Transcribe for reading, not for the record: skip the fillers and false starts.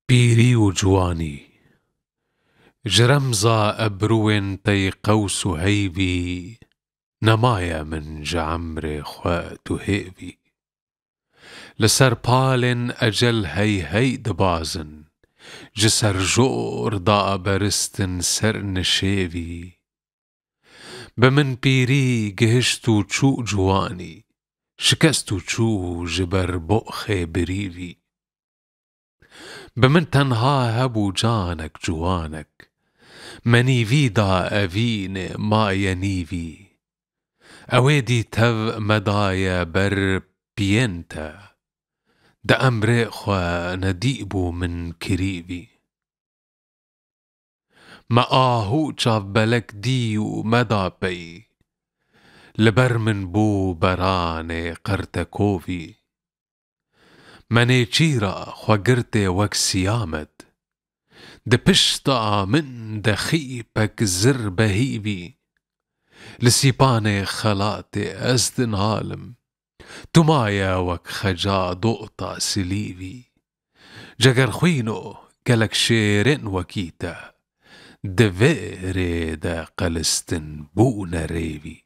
بيري وجواني جرمزة أبروين تي قوس هيبي نمايا من جعمري خوات هيبي لسر بالن أجل هي دبازن جسر جور ضاء برستن سر نشيبي بمن بيري جهشتو تشو جواني شكستو تشو جبر بؤخي بريفي بمن تنها هبو جانك جوانك مني فيدا أفين ما ينيفي أويدي تف مدايا بر بينتا دا أمري خوا نديبو من كريبي ما آهو جاف بلك ديو مدا بي لبر من بو براني قرتكوفي مني چيرا خوا قرتي وك سيامد دبشتا من دخيبك زر بهيبي لسيباني خلاتي أزدن هالم تمايا وك خجا دوقتا سليبي جگر خوينو قلك شيرين وكيتا دفيري دا قلستن بونا ريبي